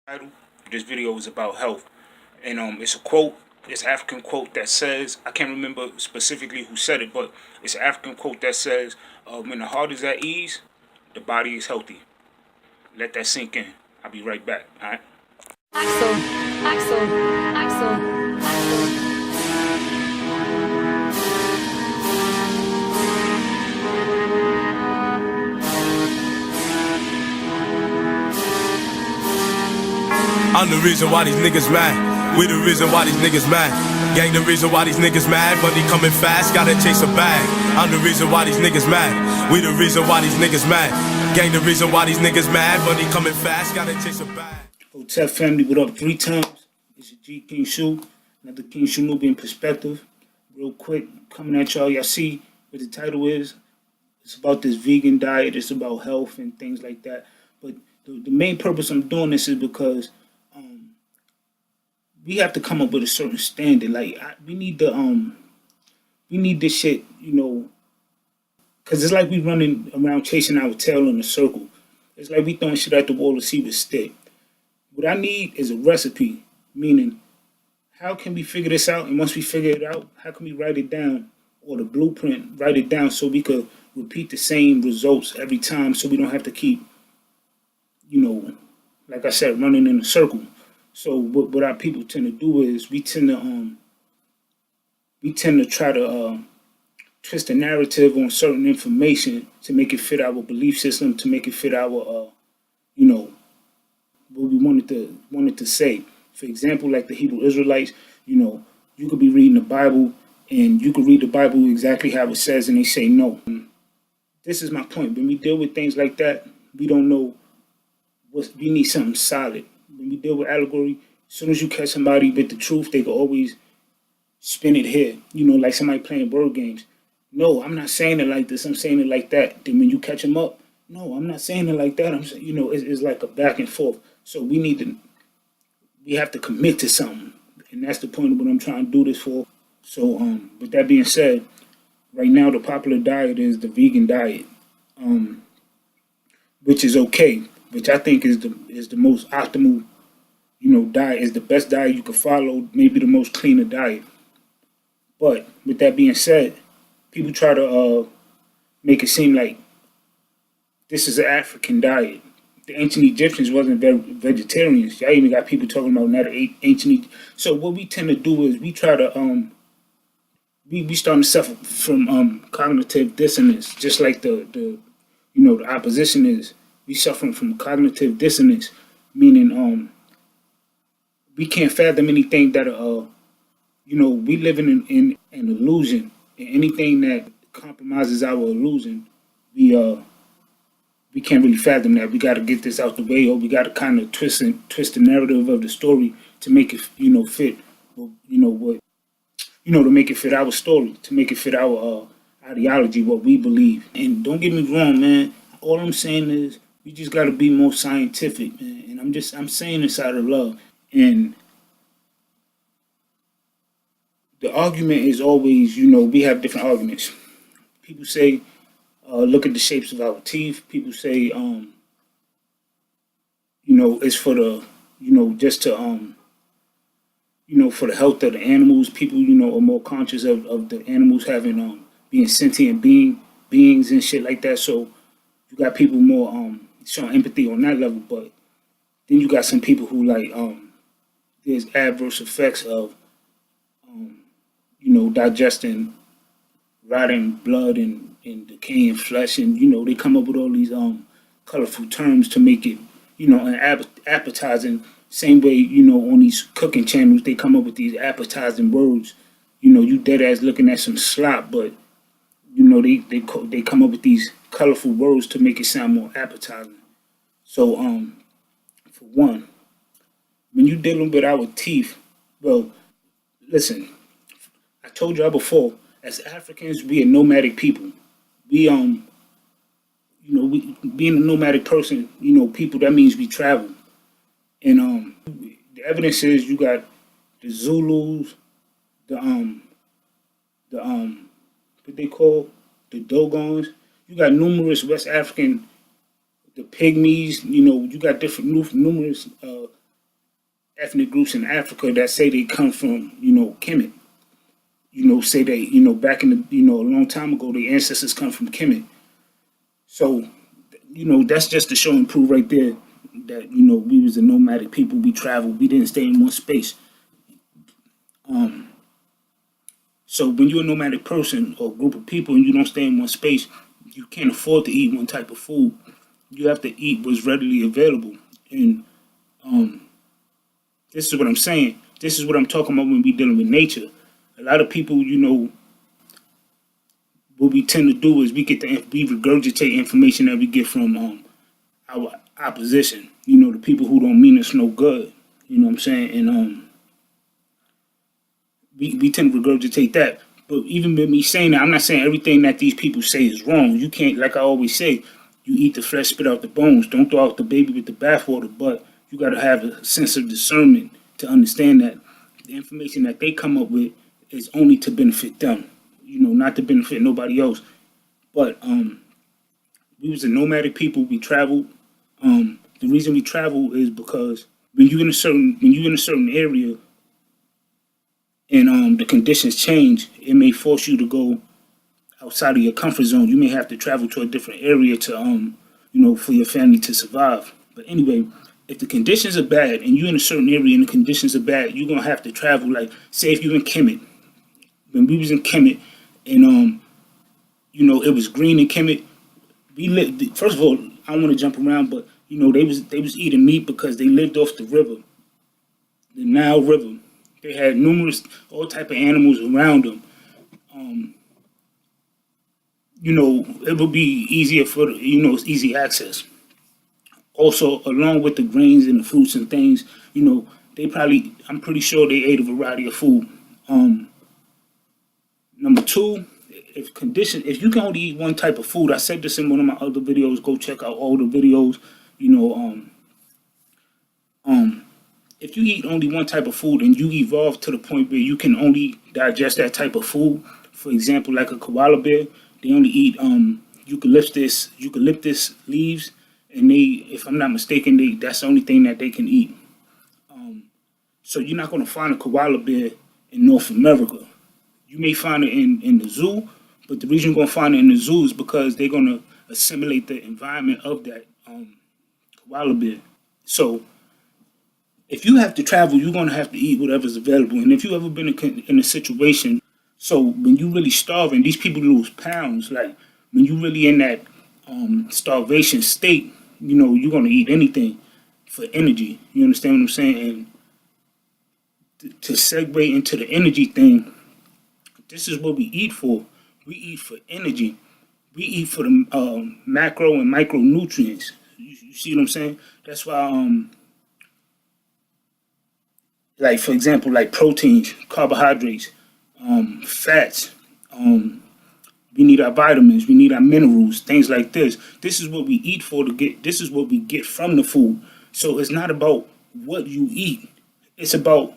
Title. This video is about health, and it's a quote. It's an African quote that says, I can't remember specifically who said it, but it's an African quote that says, "When the heart is at ease, the body is healthy." Let that sink in. I'll be right back. All right. Axel, Axel, Axel, Axel. I'm the reason why these niggas mad. We the reason why these niggas mad. Gang the reason why these niggas mad. Money coming fast, gotta chase a bag. I'm the reason why these niggas mad. We the reason why these niggas mad. Gang the reason why these niggas mad. Money coming fast, gotta chase a bag. Hotel family, what up? 3 times. It's your G King Shu. Another King Shu Nubian perspective. Real quick, coming at y'all. Y'all see what the title is. It's about this vegan diet. It's about health and things like that. But the main purpose I'm doing this is because we have to come up with a certain standard. Like we need this shit, because it's like we running around chasing our tail in a circle. It's like we throwing shit at the wall to see what stick. What I need is a recipe, meaning how can we figure this out? And once we figure it out, how can we write it down or the blueprint, write it down so we could repeat the same results every time, so we don't have to keep, like I said, running in a circle. So what our people tend to do is we tend to try to twist the narrative on certain information to make it fit our belief system, to make it fit our what we wanted to say. For example, like the Hebrew Israelites, you could be reading the Bible and you could read the Bible exactly how it says, and they say no. This is my point. When we deal with things like that, we don't know we need something solid. When we deal with allegory, as soon as you catch somebody with the truth, they can always spin it here. Like somebody playing word games. No, I'm not saying it like this. I'm saying it like that. Then when you catch them up, no, I'm not saying it like that. I'm saying, it's like a back and forth. So we have to commit to something, and that's the point of what I'm trying to do this for. So, with that being said, right now the popular diet is the vegan diet, which is okay, which I think is the most optimal, diet, is the best diet you can follow, maybe the most cleaner diet. But with that being said, people try to make it seem like this is an African diet. The ancient Egyptians wasn't vegetarians. Y'all even got people talking about not ancient. So what we tend to do is we try to we starting to suffer from cognitive dissonance, just like the opposition is. We suffering from cognitive dissonance, meaning we can't fathom anything that we living in an illusion, and anything that compromises our illusion, we can't really fathom that. We got to get this out the way, or we got to kind of twist the narrative of the story to make it fit, to make it fit our story, to make it fit our ideology, what we believe. And don't get me wrong, man. All I'm saying is we just got to be more scientific, man. And I'm saying this out of love. And the argument is always, we have different arguments. People say, look at the shapes of our teeth. People say, it's for the, just to, for the health of the animals. People, are more conscious of the animals having, being sentient beings and shit like that. So you got people more, showing empathy on that level. But then you got some people who like, there's adverse effects of, digesting rotting blood and decaying flesh, and they come up with all these colorful terms to make it appetizing. Same way, on these cooking channels they come up with these appetizing words. You dead ass looking at some slop, but they come up with these colorful words to make it sound more appetizing. So for one, when you dealing with our teeth, well, listen, I told y'all before, as Africans, we are nomadic people. We we being a nomadic person, people, that means we travel. And the evidence is you got the Zulus, what they call the Dogons. You got the Pygmies. You got different numerous ethnic groups in Africa that say they come from, Kemet. Say they, back in the, a long time ago, their ancestors come from Kemet. So, that's just to show and prove right there that, we was a nomadic people. We traveled. We didn't stay in one space. So when you're a nomadic person or group of people and you don't stay in one space, you can't afford to eat one type of food. You have to eat what's readily available. And this is what I'm saying. This is what I'm talking about when we dealing with nature. A lot of people, what we tend to do is we regurgitate information that we get from our opposition. The people who don't mean us no good. You know what I'm saying? And we tend to regurgitate that. But even with me saying that, I'm not saying everything that these people say is wrong. You can't, like I always say, you eat the flesh, spit out the bones. Don't throw out the baby with the bathwater. But you got to have a sense of discernment to understand that the information that they come up with is only to benefit them. Not to benefit nobody else. But we was a nomadic people. We traveled. The reason we travel is because when you're in a certain area, and the conditions change, it may force you to go outside of your comfort zone. You may have to travel to a different area to, for your family to survive. But anyway, if the conditions are bad and you're in a certain area and the conditions are bad, you're gonna have to travel. Like, say if you're in Kemet, when we was in Kemet, and it was green in Kemet. We lived. First of all, I don't want to jump around, but they was eating meat because they lived off the river, the Nile River. They had all type of animals around them. It would be easier for it's easy access. Also, along with the grains and the fruits and things, I'm pretty sure they ate a variety of food. Number two, if you can only eat one type of food, I said this in one of my other videos. Go check out all the videos. If you eat only one type of food and you evolve to the point where you can only digest that type of food, for example, like a koala bear, they only eat eucalyptus leaves, and if I'm not mistaken, that's the only thing that they can eat. So you're not going to find a koala bear in North America. You may find it in the zoo, but the reason you're going to find it in the zoo is because they're going to assimilate the environment of that koala bear. So if you have to travel, you're going to have to eat whatever's available. And if you ever been in a situation, so when you really starving, these people lose pounds. Like when you really in that starvation state, you're going to eat anything for energy. You understand what I'm saying? And to segue into the energy thing, this is what we eat for. We eat for energy. We eat for the macro and micronutrients. You see what I'm saying? That's why like for example, like proteins, carbohydrates, fats. We need our vitamins. We need our minerals. Things like this. This is what we eat for to get. This is what we get from the food. So it's not about what you eat. It's about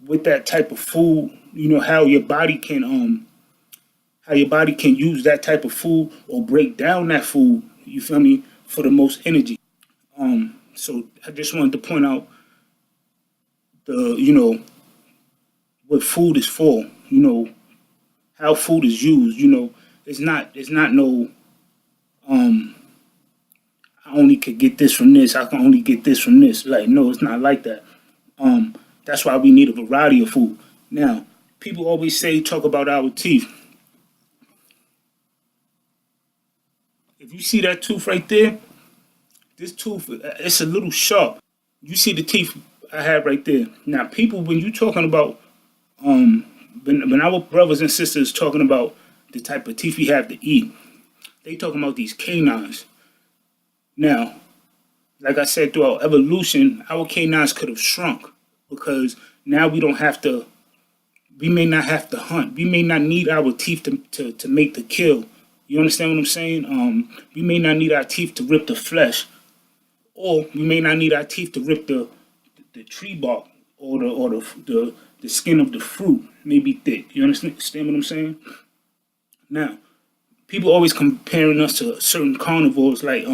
with that type of food. How your body can use that type of food or break down that food. You feel me? For the most energy. So I just wanted to point out what food is for, how food is used, it's not no I only could get this from this, I can only get this from this. Like, no, it's not like that. That's why we need a variety of food. Now, people always talk about our teeth. If you see that tooth right there, this tooth, it's a little sharp. You see the teeth I have right there. Now, people, when you talking about, when our brothers and sisters talking about the type of teeth we have to eat, they talking about these canines. Now, like I said, throughout evolution, our canines could have shrunk because now we don't have to. We may not have to hunt. We may not need our teeth to make the kill. You understand what I'm saying? We may not need our teeth to rip the flesh, or we may not need our teeth to rip the tree bark or the skin of the fruit. May be thick. You understand what I'm saying? Now, people always comparing us to certain carnivores like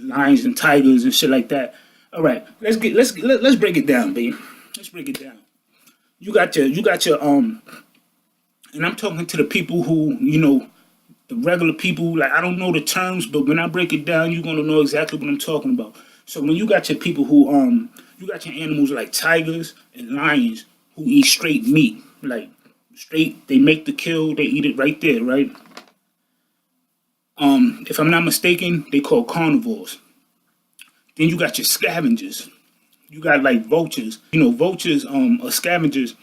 lions and tigers and shit like that. All right, let's break it down, baby. Let's break it down. You got your and I'm talking to the people who, the regular people. Like, I don't know the terms, but when I break it down, you're gonna know exactly what I'm talking about. So when you got your people who you got your animals like tigers and lions who eat straight meat, like straight. They make the kill, they eat it right there, right? If I'm not mistaken, they call carnivores. Then you got your scavengers. You got like vultures. Vultures are scavengers.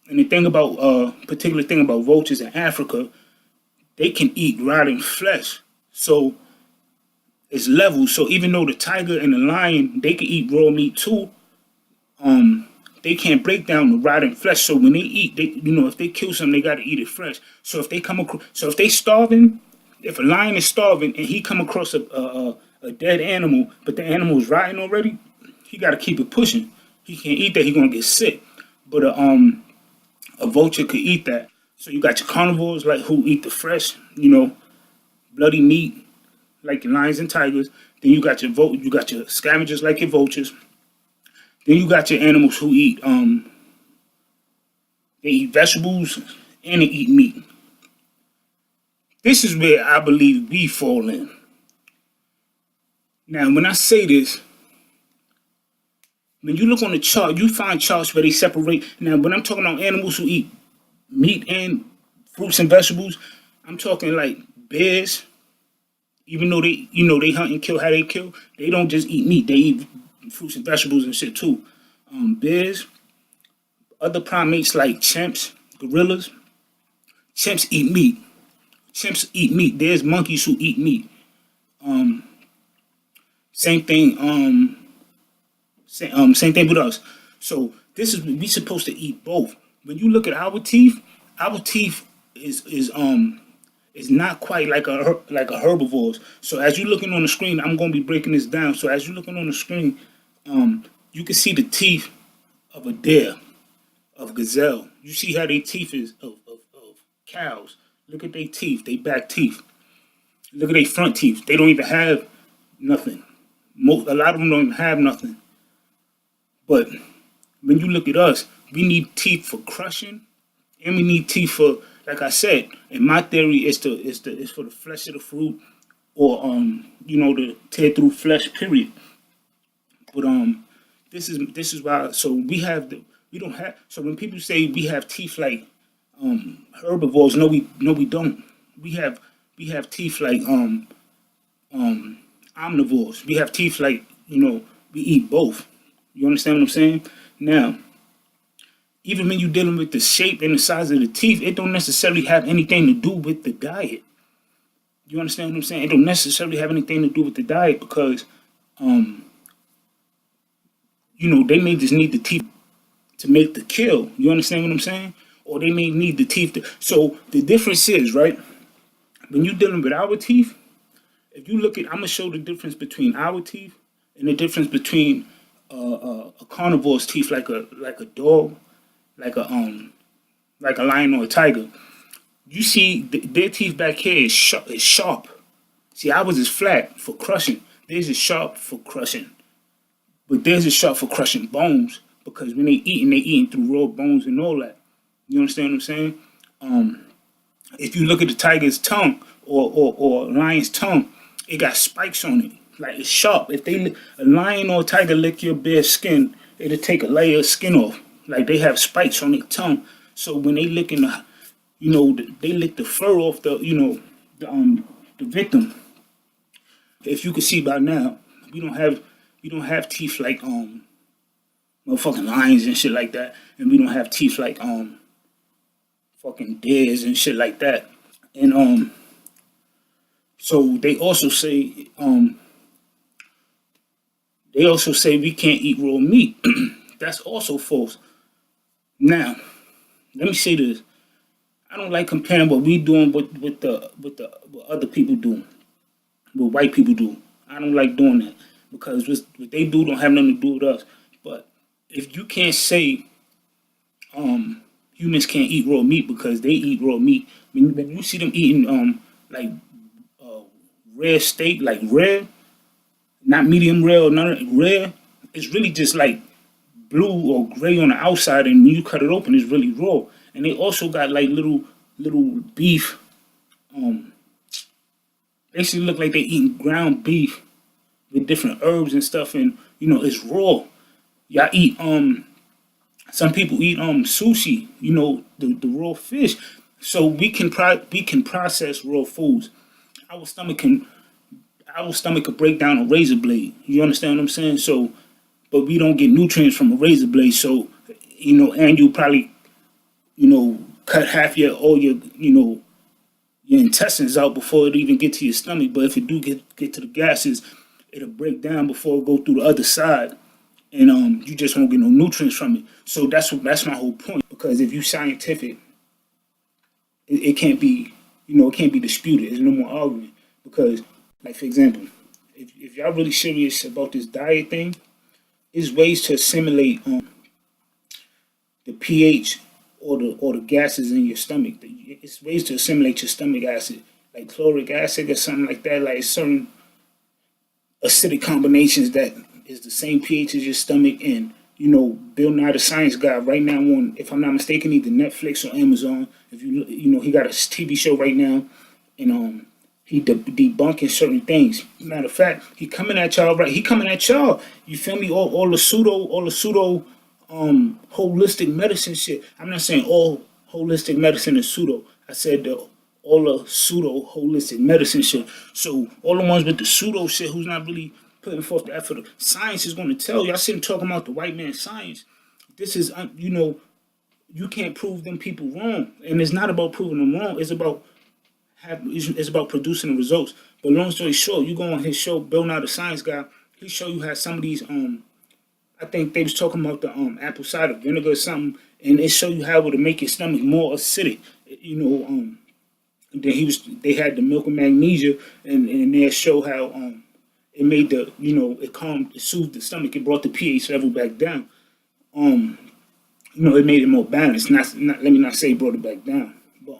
And the thing about particular thing about vultures in Africa, they can eat rotting flesh. So it's levels. So even though the tiger and the lion they can eat raw meat too, they can't break down the rotting flesh. So when they eat, if they kill something, they got to eat it fresh. So if they come across, so if they starving, if a lion is starving and he come across a dead animal, but the animal is rotting already, he got to keep it pushing. He can't eat that; he gonna get sick. But a vulture could eat that. So you got your carnivores like who eat the fresh, bloody meat, like your lions and tigers. Then you got your scavengers like your vultures. Then you got your animals who eat they eat vegetables and they eat meat. This is where I believe we fall in. Now, when I say this, when you look on the chart, you find charts where they separate. Now, when I'm talking about animals who eat meat and fruits and vegetables, I'm talking like bears. Even though they hunt and kill how they kill, they don't just eat meat. They eat fruits and vegetables and shit too. Bears, other primates like chimps, gorillas. Chimps eat meat. Chimps eat meat. There's monkeys who eat meat. Same thing. Same thing with us. So this is we supposed to eat both. When you look at our teeth is not quite like a herbivore's. So as you're looking on the screen, I'm gonna be breaking this down. So as you're looking on the screen, you can see the teeth of a deer, of gazelle. You see how their teeth is of cows. Look at their teeth, they back teeth. Look at their front teeth. They don't even have nothing. A lot of them don't even have nothing. But when you look at us, we need teeth for crushing, and we need teeth for, like I said, in my theory, it's for the flesh of the fruit, or to tear through flesh. Period. But this is why. So we don't have. So when people say we have teeth like herbivores, no we don't. We have teeth like omnivores. We have teeth like we eat both. You understand what I'm saying? Now, even when you're dealing with the shape and the size of the teeth, it don't necessarily have anything to do with the diet. You understand what I'm saying? It don't necessarily have anything to do with the diet because, they may just need the teeth to make the kill. You understand what I'm saying? Or they may need the teeth to. So the difference is, right, when you're dealing with our teeth, if you look at, I'm going to show the difference between our teeth and the difference between a carnivore's teeth, like a dog, like a lion or a tiger. You see, their teeth back here is sharp. See, ours is flat for crushing. Theirs is sharp for crushing, but theirs is sharp for crushing bones because when they eating through raw bones and all that. You understand what I'm saying? If you look at the tiger's tongue or a lion's tongue, it got spikes on it. Like it's sharp. If a lion or a tiger lick your bare skin, it'll take a layer of skin off. Like they have spikes on their tongue. So when they licking they lick the fur off the victim. If you can see by now, we don't have teeth like motherfucking lions and shit like that, and we don't have teeth like fucking deers and shit like that. And so they also say we can't eat raw meat. That's also false. Now, let me say this. I don't like comparing what we doing with what other people do, what white people do. I don't like doing that because what they do don't have nothing to do with us. But if you can't say humans can't eat raw meat because they eat raw meat, when you see them eating rare steak, like rare, not medium rare or none rare, it's really just like blue or gray on the outside, and when you cut it open, it's really raw. And they also got like little beef. Basically, look like they eating ground beef with different herbs and stuff, and it's raw. Y'all eat some people eat sushi, the raw fish. So we can process raw foods. Our stomach can our stomach could break down a razor blade. You understand what I'm saying? So, but we don't get nutrients from a razor blade. So, and you probably, cut half all your, your intestines out before it even get to your stomach. But if it do get to the gases, it'll break down before it go through the other side, and you just won't get no nutrients from it. So that's my whole point. Because if you scientific, it can't be, it can't be disputed. There's no more argument. Because, like for example, if y'all really serious about this diet thing, there's ways to assimilate the pH or the gases in your stomach. It's ways to assimilate your stomach acid, like chloric acid or something like that. Like certain acidic combinations that is the same pH as your stomach. And Bill Nye the Science Guy right now on, if I'm not mistaken, either Netflix or Amazon. If he got a TV show right now, and he debunking certain things. Matter of fact, he coming at y'all right. He coming at y'all. You feel me? All the pseudo holistic medicine shit. I'm not saying all holistic medicine is pseudo. I said all the pseudo holistic medicine shit. So all the ones with the pseudo shit, who's not really putting forth the effort. Science is going to tell you. I sitting talking about the white man science. This is you can't prove them people wrong, and it's not about proving them wrong. It's about producing the results. But long story short, you go on his show, Bill Nye the Science Guy. He show you how some of these I think they was talking about the apple cider vinegar or something, and it show you how it would make your stomach more acidic. And then they had the milk and magnesia, and they show how it made it soothed the stomach, it brought the pH level back down. It made it more balanced. Not let me not say it brought it back down, but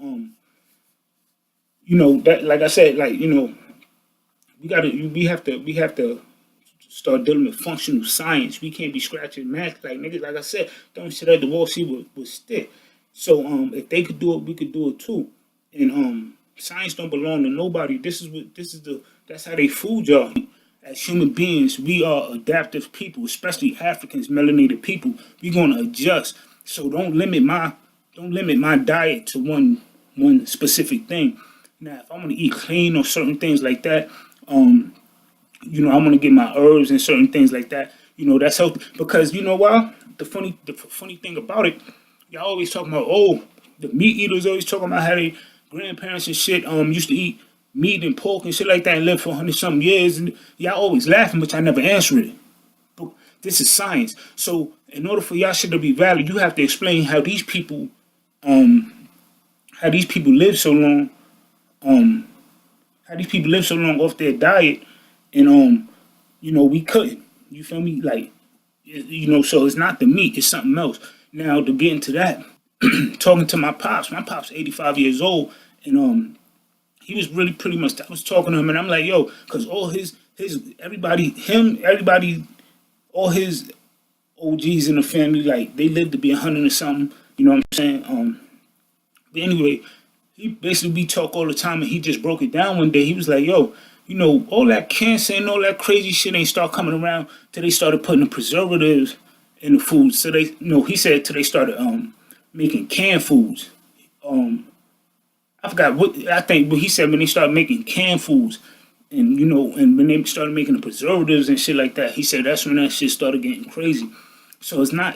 that, like I said, like we have to start dealing with functional science. We can't be scratching math like niggas. Like I said, don't shit at the wall see would stick. So if they could do it, we could do it too. And science don't belong to nobody. That's how they fooled y'all. As human beings, we are adaptive people, especially Africans, melanated people. We're gonna adjust. So don't limit my diet to one specific thing. Now, if I'm gonna eat clean or certain things like that, I'm gonna get my herbs and certain things like that. That's healthy. Because you know why? The funny thing about it, y'all always talking about, the meat eaters always talking about how their grandparents and shit used to eat meat and pork and shit like that and live for 100-something years. And y'all always laughing, but y'all never answer it. But this is science. So in order for y'all shit to be valid, you have to explain how these people live so long. How these people live so long off their diet, and we couldn't. You feel me? Like, so it's not the meat, it's something else. Now to get into that, talking to my pops 85 years old, and he was really pretty much, I was talking to him, and I'm like, yo, because all everybody, all his OGs in the family, like, they lived to be 100 or something, you know what I'm saying? But anyway, he basically, we talk all the time, and he just broke it down one day. He was like, yo, all that cancer and all that crazy shit ain't start coming around till they started putting the preservatives in the food. So they, he said till they started making canned foods. I forgot but he said when they started making canned foods, and and when they started making the preservatives and shit like that, he said that's when that shit started getting crazy. So it's not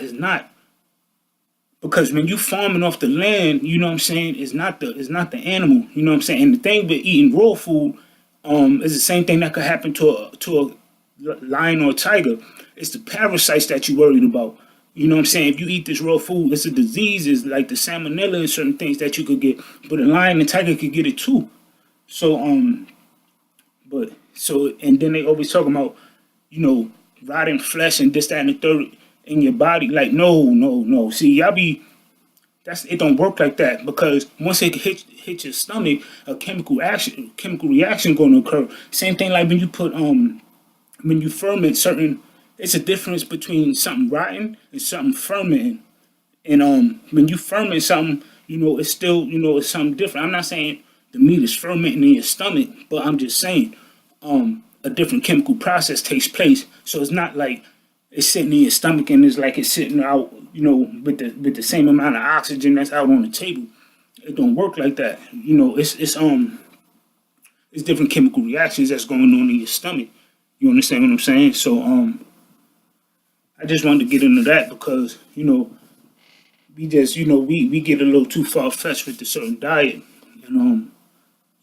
because when you farming off the land, you know what I'm saying, it's not the animal, you know what I'm saying. And the thing with eating raw food is the same thing that could happen to a lion or a tiger. It's the parasites that you're worried about. You know what I'm saying? If you eat this raw food, it's a disease, it's like the salmonella and certain things that you could get. But a lion and tiger could get it too. So and then they always talking about, rotting flesh and this, that, and the third in your body. Like, no. See, it don't work like that, because once it hit your stomach, a chemical reaction gonna occur. Same thing like when you put when you ferment certain it's a difference between something rotten and something fermenting. And when you ferment something, it's still, it's something different. I'm not saying the meat is fermenting in your stomach, but I'm just saying a different chemical process takes place. So it's not like it's sitting in your stomach and it's like it's sitting out, with the same amount of oxygen that's out on the table. It don't work like that. It's different chemical reactions that's going on in your stomach. You understand what I'm saying? So I just wanted to get into that because we just we get a little too far fetched with the certain diet, and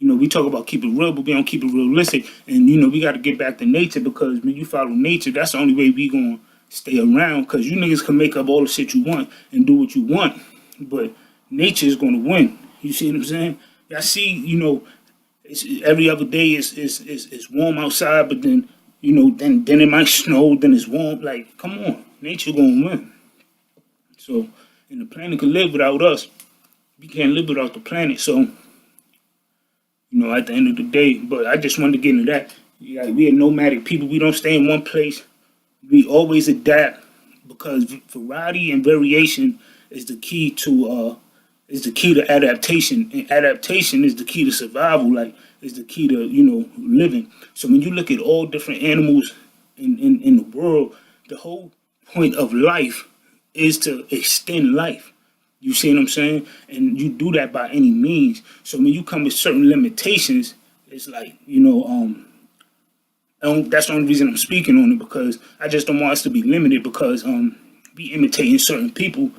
we talk about keep it real, but we don't keep it realistic. And we got to get back to nature, because when you follow nature, that's the only way we gonna stay around. Because you niggas can make up all the shit you want and do what you want, but nature is gonna win. You see what I'm saying? I see, it's, every other day is warm outside, but then then it might snow, then it's warm. Like, come on, nature gonna win. So, and the planet can live without us. We can't live without the planet. So, at the end of the day, but I just wanted to get into that. Yeah, we are nomadic people. We don't stay in one place. We always adapt, because variety and variation is the key to adaptation. And adaptation is the key to survival. Like, is the key to living. So when you look at all different animals in the world, the whole point of life is to extend life. You see what I'm saying? And you do that by any means. So when you come with certain limitations, it's like, that's the only reason I'm speaking on it, because I just don't want us to be limited, because we imitating certain people.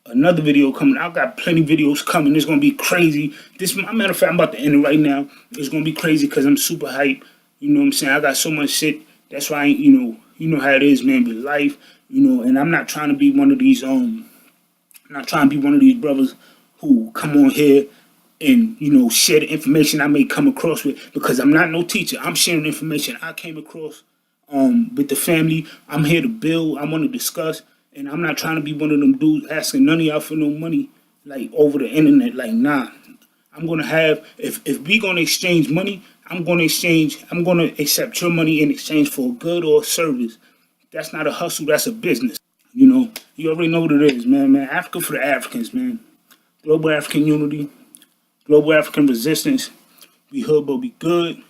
Another video coming. I got plenty of videos coming. It's gonna be crazy. Matter of fact, I'm about to end it right now. It's gonna be crazy because I'm super hyped. You know what I'm saying? I got so much shit. That's why you know how it is, man, with life. And I'm not trying to be one of these brothers who come on here and share the information I may come across with, because I'm not no teacher. I'm sharing information I came across with the family. I'm here to build. I want to discuss. And I'm not trying to be one of them dudes asking none of y'all for no money, like, over the internet. Like, nah. I'm gonna have, if we gonna exchange money, I'm gonna accept your money in exchange for a good or a service. That's not a hustle, that's a business. You already know what it is, man. Africa for the Africans, man. Global African unity, global African resistance. We hood, but we good.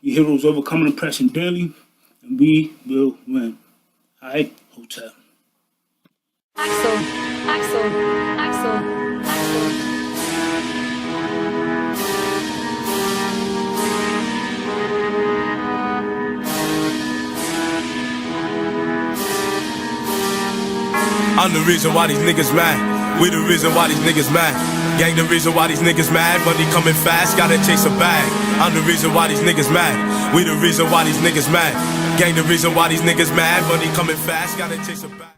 We heroes overcoming oppression daily, and we will win. Alright, hotel. Axel, Axel, Axel, Axel. I'm the reason why these niggas mad. We the reason why these niggas mad. Gang the reason why these niggas mad. Money coming fast, gotta chase a bag. I'm the reason why these niggas mad. We the reason why these niggas mad. Gang the reason why these niggas mad. Money coming fast, gotta chase a bag.